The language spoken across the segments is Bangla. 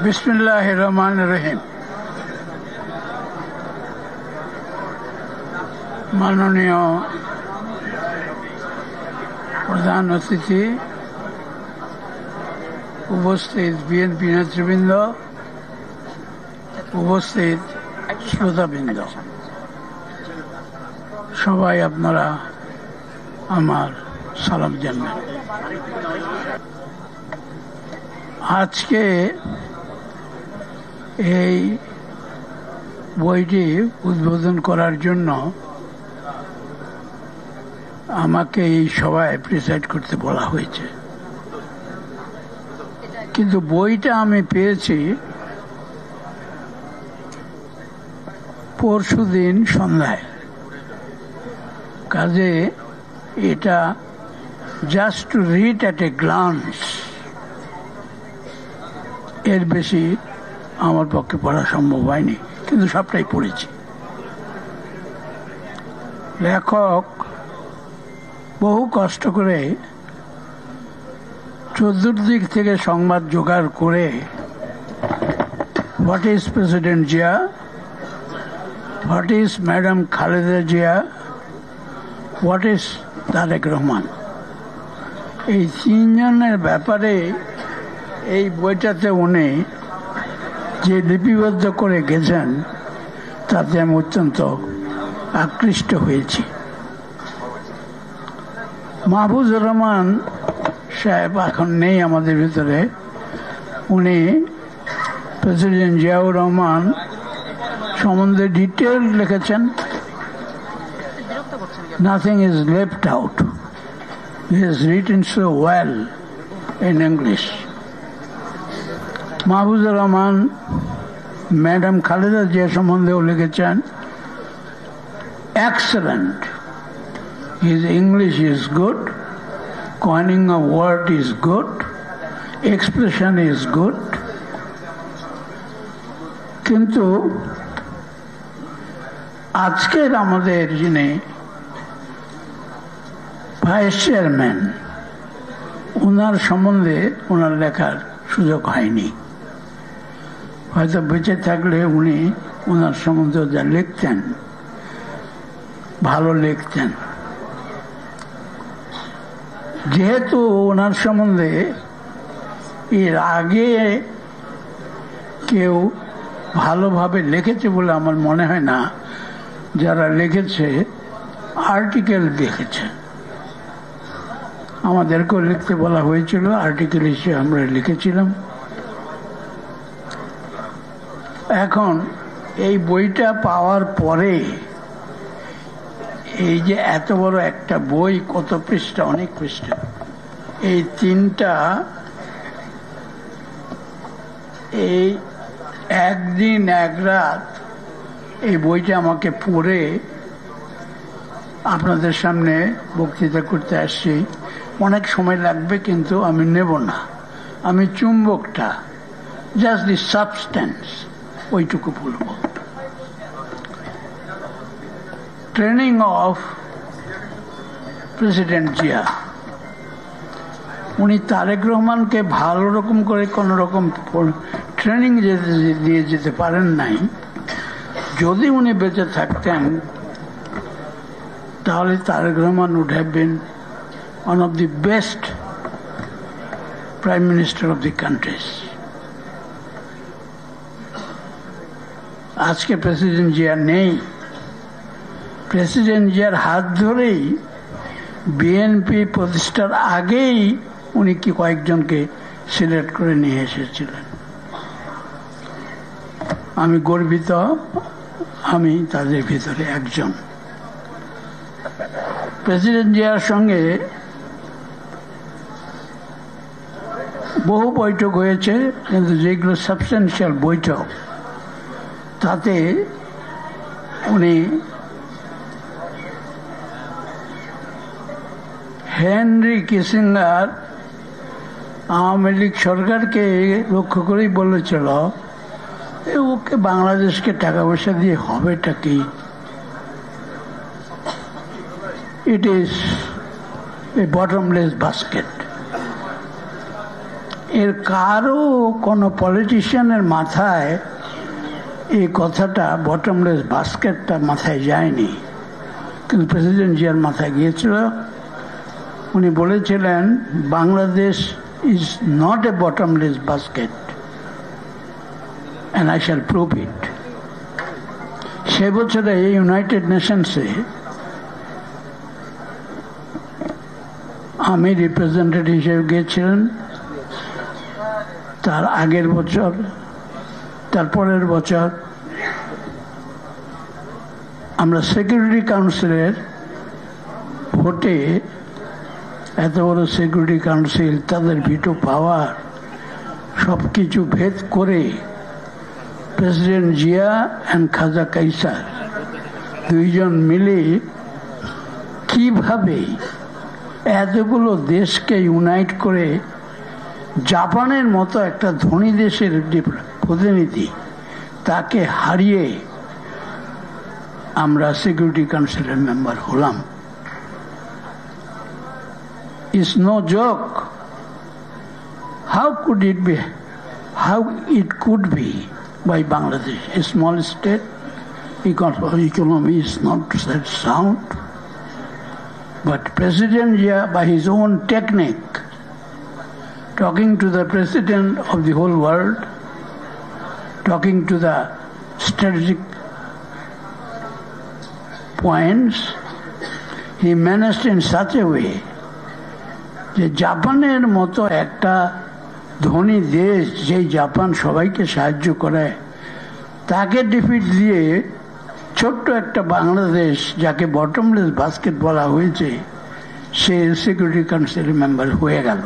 বিসমিল্লাহির রহমানির রহিম। মাননীয় প্রধান অতিথি, উপস্থিত বিএনপি নেতৃবৃন্দ, উপস্থিত শ্রোতাবৃন্দ, সবাই আপনারা আমার সালাম জানবেন। আজকে এই বইটি উদ্বোধন করার জন্য আমাকে এই সভায় প্রিসাইড করতে বলা হয়েছে, কিন্তু বইটা আমি পেয়েছি পরশুদিন সন্ধ্যায়। কাজে এটা just to read at a glance, এর বেশি আমার পক্ষে পড়া সম্ভব হয়নি, কিন্তু সবটাই পড়েছি। লেখক বহু কষ্ট করে চতুর্দিক থেকে সংবাদ জোগাড় করে what is president Zia, what is madam Khaleda Zia, what is Tarique Rahman, এই তিনজনের ব্যাপারে এই বইটাতে উনি যে লিপিবদ্ধ করে গেছেন তাতে আমি অত্যন্ত আকৃষ্ট হয়েছি। মাহফুজুর রহমান সাহেব এখন নেই আমাদের ভিতরে। উনি প্রেসিডেন্ট জিয়াউর রহমান সম্বন্ধে ডিটেল লিখেছেন। Nothing is left out. He has written so well in English. Mahfuzur Rahman madam Khaleda Zia সম্বন্ধেও লিখেছেন excellent. His English is good, coining of word is good, expression is good. কিন্তু আজকের আমাদের যিনি ভাইস চেয়ারম্যান, ওনার সম্বন্ধে ওনার লেখার সুযোগ হয়নি। হয়তো বেঁচে থাকলে উনি ওনার সম্বন্ধে যা লিখতেন ভালো লিখতেন। যেহেতু ওনার সম্বন্ধে এর আগে কেউ ভালোভাবে লিখেছে বলে আমার মনে হয় না, যারা লিখেছে আর্টিকেল লিখেছে। আমাদেরকেও লিখতে বলা হয়েছিল, আর্টিকেল হিসেবে আমরা লিখেছিলাম। এখন এই বইটা পাওয়ার পরে এই যে এত বড় একটা বই, কত পৃষ্ঠা, অনেক পৃষ্ঠা, এই তিনটা এই একদিন এক রাত এই বইটা আমাকে পড়ে আপনাদের সামনে বক্তৃতা করতে আসছি। অনেক সময় লাগবে, কিন্তু আমি নেব না। আমি চুম্বকটা, জাস্ট দি সাবস্টেন্স, ওইটুকু বলবো। Training of president Zia. উনি তারেক রহমানকে ভালো রকম করে কোনো রকম ট্রেনিং দিয়ে যেতে পারেন নাই। যদি উনি বেঁচে থাকতেন তাহলে Tarique Rahman would have been one of the best prime minister of the countries. আজকে প্রেসিডেন্ট জিয়া নেই। প্রেসিডেন্ট জিয়ার হাত ধরেই বিএনপি প্রতিষ্ঠার আগেই উনি কি কয়েকজনকে সিলেক্ট করে নিয়ে এসেছিলেন। আমি গর্বিত, আমি তাদের ভিতরে একজন। প্রেসিডেন্ট জিয়ার সঙ্গে বহু বৈঠক হয়েছে, কিন্তু যেগুলো সাবস্টেন্সিয়াল বৈঠক, তাতে উনি হেনরি কিসিঞ্জার আওয়ামী লীগ সরকারকে লক্ষ্য করেই বলেছিল, ওকে বাংলাদেশকে টাকা পয়সা দিয়ে হবেটা কি? It is a bottomless basket. এর কারো কোনো পলিটিশিয়ানের মাথায় এই কথাটা বটমলেস বাস্কেটটা মাথায় যায়নি, কিন্তু প্রেসিডেন্ট জিয়ার মাথায় গিয়েছিল। উনি বলেছিলেন Bangladesh is not a bottomless basket and I shall prove it. সে বছরে ইউনাইটেড নেশনসে আমি রিপ্রেজেন্টেটিভ হিসেবে গিয়েছিলেন। তার আগের বছর, তার পরের বছর আমরা সিকিউরিটি কাউন্সিলের ভোটে, এত বড় সিকিউরিটি কাউন্সিল, তাদের ভিটো পাওয়ার সব কিছু ভেদ করে প্রেসিডেন্ট জিয়া অ্যান্ড খাজা কাইসার দুইজন মিলে কিভাবে এতগুলো দেশকে ইউনাইট করে জাপানের মতো একটা ধনী দেশের প্রতিনিধি তাকে হারিয়ে আমরা সিকিউরিটি কাউন্সিলের মেম্বার হলাম। It's no joke. How it could be by Bangladesh, a small state, economy is not that sound, but President Zia, by his own technique, talking to the president of the whole world, talking to the strategic points, he managed in such a way যে জাপানের মতো একটা ধনী দেশ, যে জাপান সবাইকে সাহায্য করে, তাকে ডিফিট দিয়ে ছোট্ট একটা বাংলাদেশ, যাকে বটমলেস বাস্কেট বলা হয়েছে, সে সিকিউরিটি কাউন্সিলের মেম্বার হয়ে গেল।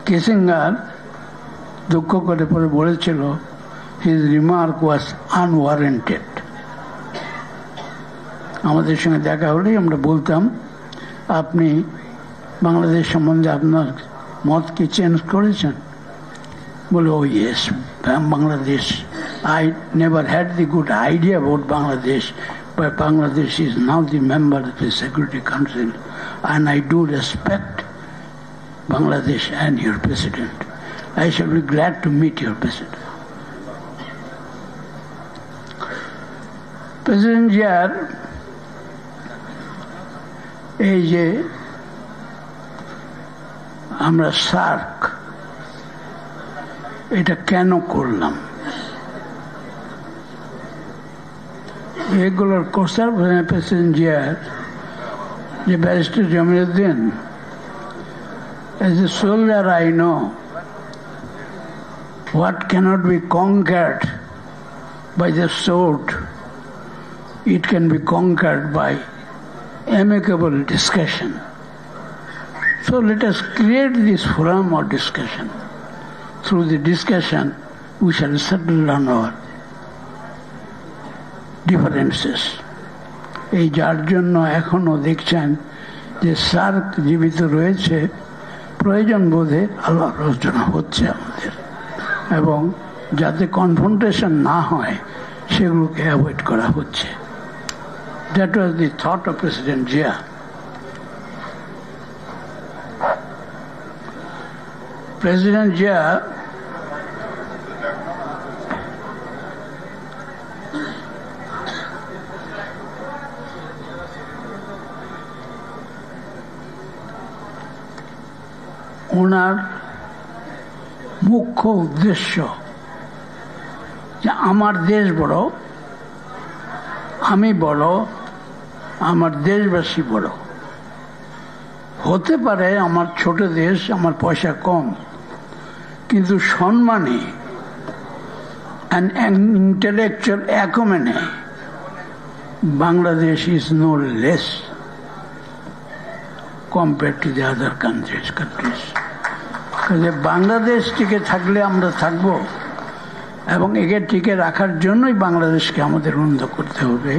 কিসিঞ্জার দুঃখ করে পরে বলেছিল, হিজ রিমার্ক ওয়াজ আনওয়ারেন্টেড। আমাদের সঙ্গে দেখা হলেই আমরা বলতাম, আপনি বাংলাদেশ সম্বন্ধে আপনার মত কি চেঞ্জ করেছেন? বলে, oh yes, Bangladesh, I never had the good idea about Bangladesh, but Bangladesh is now the member of the Security Council, and I do respect Bangladesh and your president. I shall be glad to meet your president. President Jiar এই যে আমরা সার্ক এটা কেন করলাম, এগুলোর কোর্সার প্রেসিডেন্ট জিয়ার যে barrister Jamiruddin, as a soldier I know what cannot be conquered by the sword, it can be conquered by amicable discussion. So let us create this forum of discussion. Through the discussion we shall settle down our differences. এই যার জন্য এখনো দেখছেন যে সার্ক জীবিত রয়েছে, প্রয়োজন বোধে আলাপ আলোচনা হচ্ছে আমাদের, এবং যাতে কনফ্রন্টেশন না হয় সেগুলোকে অ্যাভয়েড করা হচ্ছে। That was the thought of President Zia. President Zia ওনার মুখ্য উদ্দেশ্য যে আমার দেশ বড়, আমি বড়, আমার দেশবাসী বড়। হতে পারে আমার ছোট দেশ, আমার পয়সা কম, কিন্তু সম্মানে and intellectual acumen Bangladesh is no less compared to the other countries. কাজে বাংলাদেশ টিকে থাকলে আমরা থাকব, এবং একে টিকে রাখার জন্যই বাংলাদেশকে আমাদের উন্নত করতে হবে।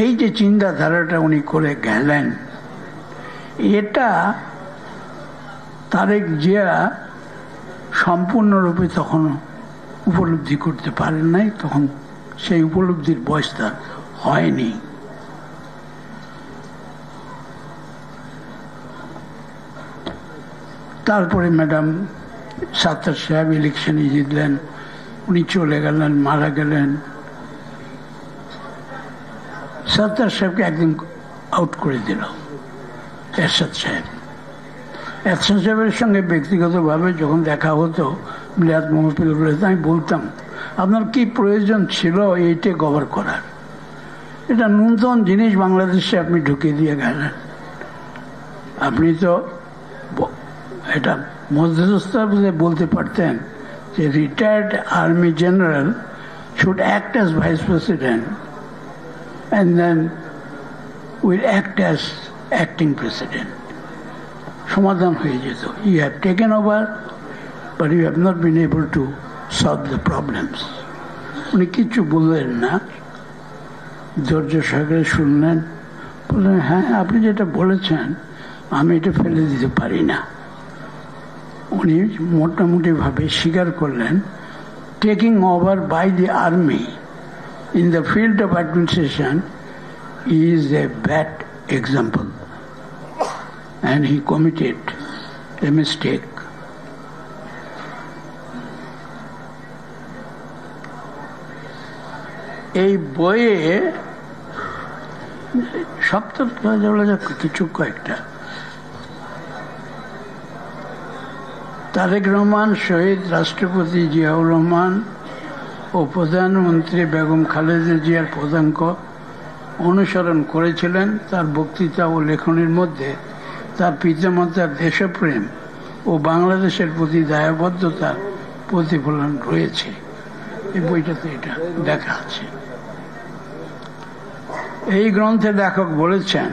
এই যে চিন্তাধারাটা উনি করে গেলেন, এটা তারেক জিয়া সম্পূর্ণরূপে তখন উপলব্ধি করতে পারেন নাই, তখন সেই উপলব্ধির বয়স তার হয়নি। তারপরে ম্যাডাম সাত্তার সাহেব ইলেকশনে জিতলেন, উনি চলে গেলেন, মারা গেলেন। সাত্তার সাহেবকে একদিন আউট করে দিল এরশাদ সাহেব। এরশাদ সাহেবের সঙ্গে ব্যক্তিগতভাবে যখন দেখা হতো মিলাদ মহফিল বলে, আমি বলতাম আপনার কি প্রয়োজন ছিল এইটা কভার করার? এটা নূতন জিনিস বাংলাদেশে আপনি ঢুকিয়ে দিয়ে গেলেন। আপনি তো এটা মধ্যস্থতা বলতে পারতেন যে retired army general should act as vice president and then will act as acting president. সমাধান হয়ে যেত। You have taken over, but you have not been able to solve the problems. উনি কিছু বললেন না, ধৈর্য সহকারে শুনলেন, বললেন হ্যাঁ আপনি যেটা বলেছেন আমি এটা ফেলে দিতে পারি না। উনি মোটামুটিভাবে স্বীকার করলেন taking over by the army in the field of administration is a bad example, and he committed a mistake. এই বইয়ে সপ্তাহ কিছু কয়েকটা তারেক রহমান শহীদ রাষ্ট্রপতি জিয়াউর রহমান ও প্রধানমন্ত্রী বেগম খালেদা জিয়ার পদাঙ্ক অনুসরণ করেছিলেন। তার বক্তৃতা ও লেখনের মধ্যে তার পিতামাতার দেশপ্রেম ও বাংলাদেশের প্রতি দায়বদ্ধতার প্রতিফলন রয়েছে। এই বইটাতে এটা দেখা আছে। এই গ্রন্থে লেখক বলেছেন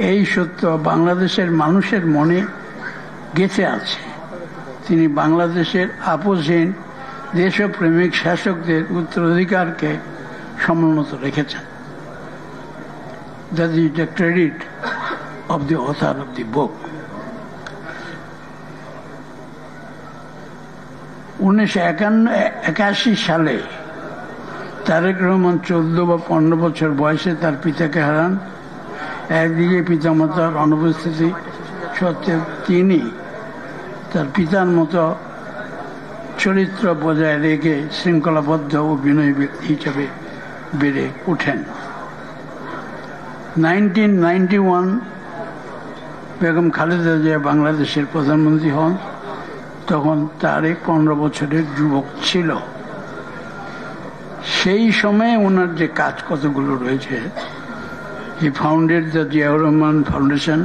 এই সত্য বাংলাদেশের মানুষের মনে গেঁথে আছে। তিনি বাংলাদেশের আপোষহীন দেশপ্রেমিক শাসকদের উত্তরাধিকারকে সমুন্নত রেখেছেন। That is the credit of the author of the book. 1981 সালে তারেক রহমান 14 বা 15 বছর বয়সে তার পিতাকে হারান। একদিকে পিতামাতার অনুপস্থিতি সত্ত্বেও তিনি তার পিতার মতো চরিত্র বজায় রেখে শৃঙ্খলাবদ্ধ ও বিনয়ী ব্যক্তি হিসেবে বেড়ে ওঠেন। 1991 বেগম খালেদা জিয়া বাংলাদেশের প্রধানমন্ত্রী হন। তখন তারেক 15 বছরের যুবক ছিল। সেই সময়ে ওনার যে কাজ কতগুলো রয়েছে, he founded the Ziaur Rahman foundation,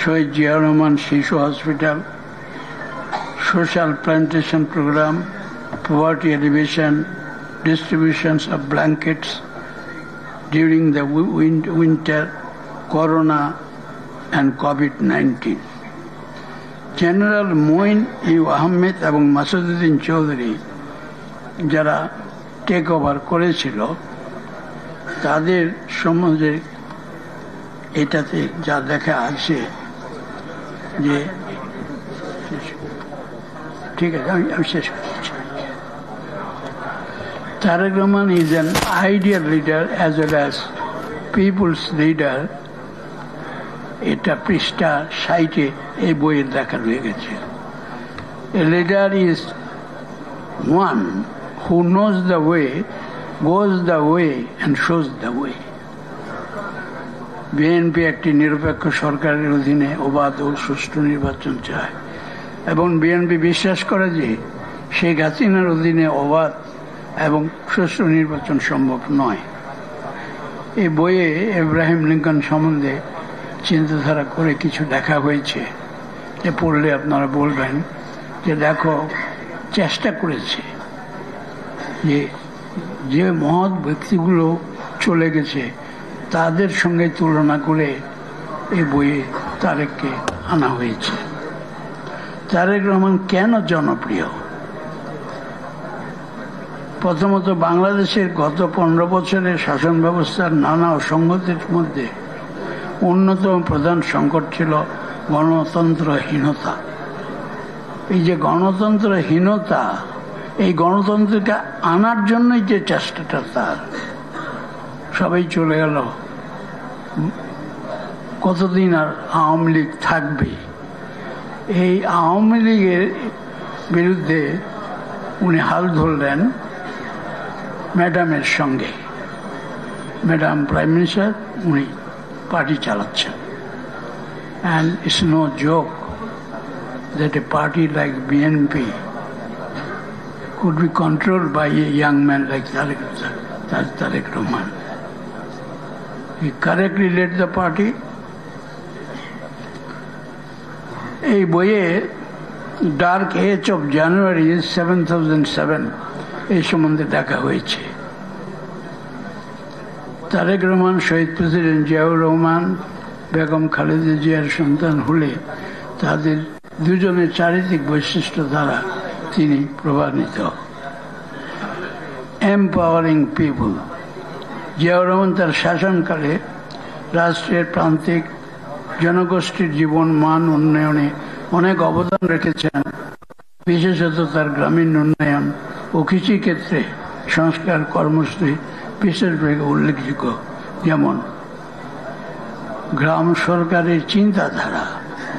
Shaheed Ziaur Rahman Shishu hospital, social plantation program, poverty alleviation, distributions of blankets during the winter, corona and COVID-19. General Moeen U Ahmed এবং মাসুদুদ্দিন চৌধুরী যারা টেক ওভার করেছিল তাদের সম্বন্ধে এটাতে যা দেখা আছে যে, ঠিক আছে আমি শেষ করছি। Tarique Rahman is an ideal leader as well as peoples leader. এটা পৃষ্ঠা 60 এই বইয়ের দেখা রয়ে গেছে। A leader is one who knows the way, goes the way and shows the way. BNP একটি নিরপেক্ষ সরকারের অধীনে অবাধ ও সুষ্ঠু নির্বাচন চায় এবং বিএনপি বিশ্বাস করে যে শেখ হাসিনার অধীনে অবাধ এবং সুষ্ঠু নির্বাচন সম্ভব নয়। এই বইয়ে ইব্রাহিম লিঙ্কন সম্বন্ধে চিন্তাধারা করে কিছু লেখা হয়েছে, যে পড়লে আপনারা বলবেন যে দেখো চেষ্টা করেছে যে যে মহৎ ব্যক্তিগুলো চলে গেছে তাদের সঙ্গে তুলনা করে এই বইয়ে তারেককে আনা হয়েছে। তারেক রহমান কেন জনপ্রিয়? প্রথমত বাংলাদেশের গত 15 বছরের শাসন ব্যবস্থার নানা অসঙ্গতির মধ্যে অন্যতম প্রধান সংকট ছিল গণতন্ত্রহীনতা। এই যে গণতন্ত্রহীনতা, এই গণতন্ত্রকে আনার জন্যই যে চেষ্টাটা তার, সবাই চলে গেল, কতদিন আর আওয়ামী লীগ থাকবে? এই আওয়ামী লীগের বিরুদ্ধে উনি হাল ধরলেন ম্যাডামের সঙ্গে। ম্যাডাম প্রাইম মিনিস্টার, উনি পার্টি চালাচ্ছেন। And it's no joke that a party like BNP could be controlled by a young man like Tariq Rahman. He correctly led the party. এই বইয়ে ডার্ক এজ অফ জানুয়ারি 7007 এই সম্বন্ধে দেখা হয়েছে। তারেক রহমান শহীদ প্রেসিডেন্ট জিয়াউর রহমান বেগম খালেদা জিয়ার সন্তান হলে তাদের দুজনের চারিত্রিক বৈশিষ্ট্য দ্বারা তিনি প্রভাবিত। Empowering people. জিয়াউর রহমান তার শাসনকালে রাষ্ট্রের প্রান্তিক জনগোষ্ঠীর জীবন মান উন্নয়নে অনেক অবদান রেখেছেন। বিশেষত তার গ্রামীণ উন্নয়ন ও কৃষিক্ষেত্রে সংস্কার কর্মসূচি বিশেষভাবে উল্লেখযোগ্য। যেমন গ্রাম সরকারের চিন্তাধারা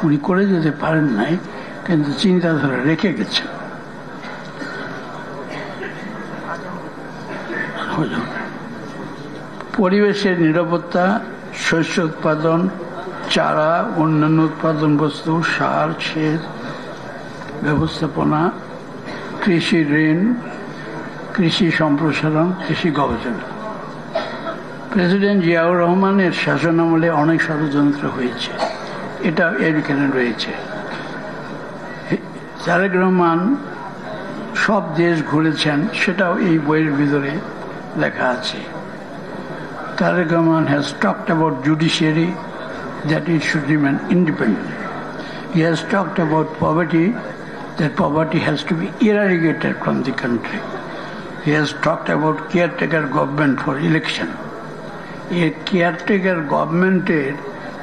উনি করে যেতে পারেন নাই, কিন্তু চিন্তাধারা রেখে গেছেন। পরিবেশের নিরাপত্তা, শস্য উৎপাদন, চারা, অন্যান্য উৎপাদন বস্তু, সার, সেচ ব্যবস্থাপনা, কৃষি ঋণ, কৃষি সম্প্রসারণ, কৃষি গবেষণা। প্রেসিডেন্ট জিয়াউর রহমানের শাসনামলে অনেক ষড়যন্ত্র হয়েছে, এটা এখানে রয়েছে। তারেক রহমান সব দেশ ঘুরেছেন, সেটাও এই বইয়ের ভিতরে লেখা আছে। Tariq Rahman has talked about judiciary, that it should remain independent. He has talked about poverty, that poverty has to be eradicated from the country. He has talked about caretaker government for election. এই কেয়ারটেকার গভর্নমেন্টের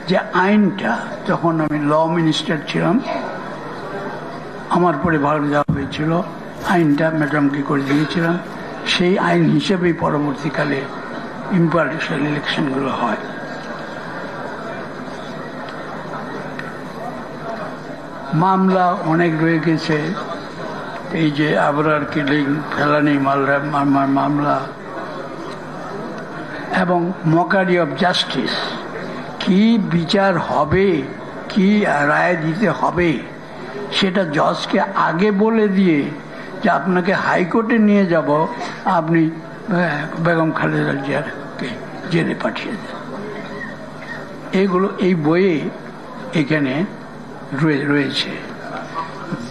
যে আইনটা, যখন আমি ল মিনিস্টার ছিলাম আমার পরে ভাগ দেওয়া হয়েছিল, আইনটা ম্যাডামকে করে দিয়েছিলাম। সেই আইন হিসেবেই পরবর্তীকালে ইম্পার্টিশাল ইলেকশনগুলো হয়। মামলা অনেক রয়ে গেছে, এই যে আবরার কিলিং, ফেলানি মামলা এবং মকারি অফ জাস্টিস। কি বিচার হবে, কি রায় দিতে হবে, সেটা জজকে আগে বলে দিয়ে যে আপনাকে হাইকোর্টে নিয়ে যাব, আপনি বেগম খালেদা জিয়াকে জেলে পাঠিয়ে দেন। এগুলো এই বইয়ে এখানে রয়েছে।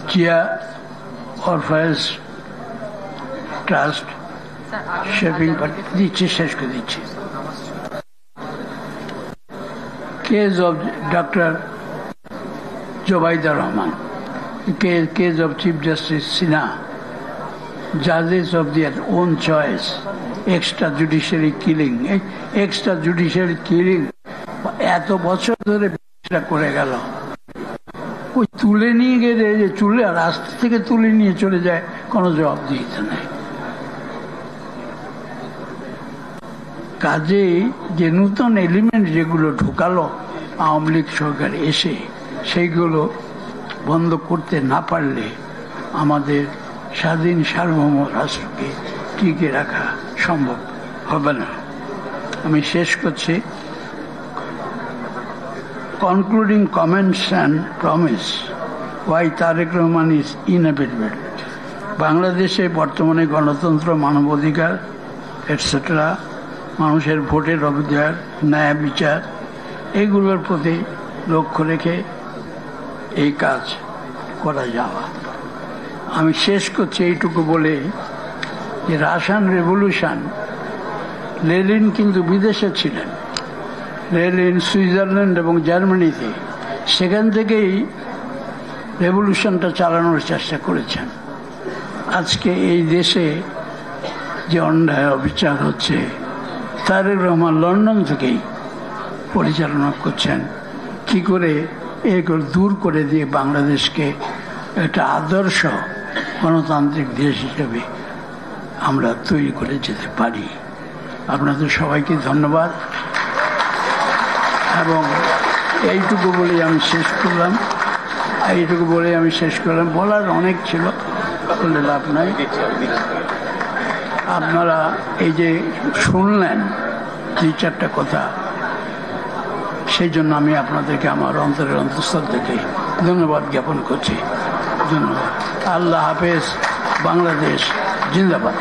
জিয়া অরফানেজ ট্রাস্ট শেপিং দিচ্ছি, শেষ করে দিচ্ছি। Case of doctor Zubaida Rahman, case of chief justice Sinha, judges of their own choice, extrajudiciary killing. extrajudiciary killing এত বছর ধরে করে গেল, ওই তুলে নিয়ে গেলে যে চুলে রাস্তা থেকে তুলে নিয়ে চলে যায়, কোনো জবাব দিতে নাই। কাজেই যে নূতন এলিমেন্ট যেগুলো ঢোকালো আওয়ামী লীগ সরকার এসে, সেইগুলো বন্ধ করতে না পারলে আমাদের স্বাধীন সার্বভৌম রাষ্ট্রকে টিকে রাখা সম্ভব হবে না। আমি শেষ করছি। Concluding comments and promise why Tarique Rahman is inevitable. বাংলাদেশে বর্তমানে গণতন্ত্র, মানবাধিকার এটসেট্রা, মানুষের ভোটের অধিকার, ন্যায় বিচার, এইগুলোর প্রতি লক্ষ্য রেখে এই কাজ করা যাওয়া। আমি শেষ করছি এইটুকু বলে যে রাশিয়ান রেভলিউশন, লেনিন কিন্তু বিদেশে ছিলেন, লেনিন সুইজারল্যান্ড এবং জার্মানিতে, সেখান থেকেই রেভলিউশনটা চালানোর চেষ্টা করেছেন। আজকে এই দেশে যে অন্যায় অবিচার হচ্ছে, তারেক রহমান লন্ডন থেকেই পরিচালনা করছেন। কি করে এগুলো দূর করে দিয়ে বাংলাদেশকে একটা আদর্শ গণতান্ত্রিক দেশ হিসেবে আমরা তৈরি করে যেতে পারি। আপনাদের সবাইকে ধন্যবাদ, এবং এইটুকু বলে আমি শেষ করলাম। এইটুকু বলে আমি শেষ করলাম। বলার অনেক ছিল, বলে লাভ নাই। আপনারা এই যে শুনলেন 2-4টা কথা, সেই জন্য আমি আপনাদেরকে আমার অন্তরের অন্তঃস্থল থেকে ধন্যবাদ জ্ঞাপন করছি। ধন্যবাদ। আল্লাহ হাফেজ। বাংলাদেশ জিন্দাবাদ।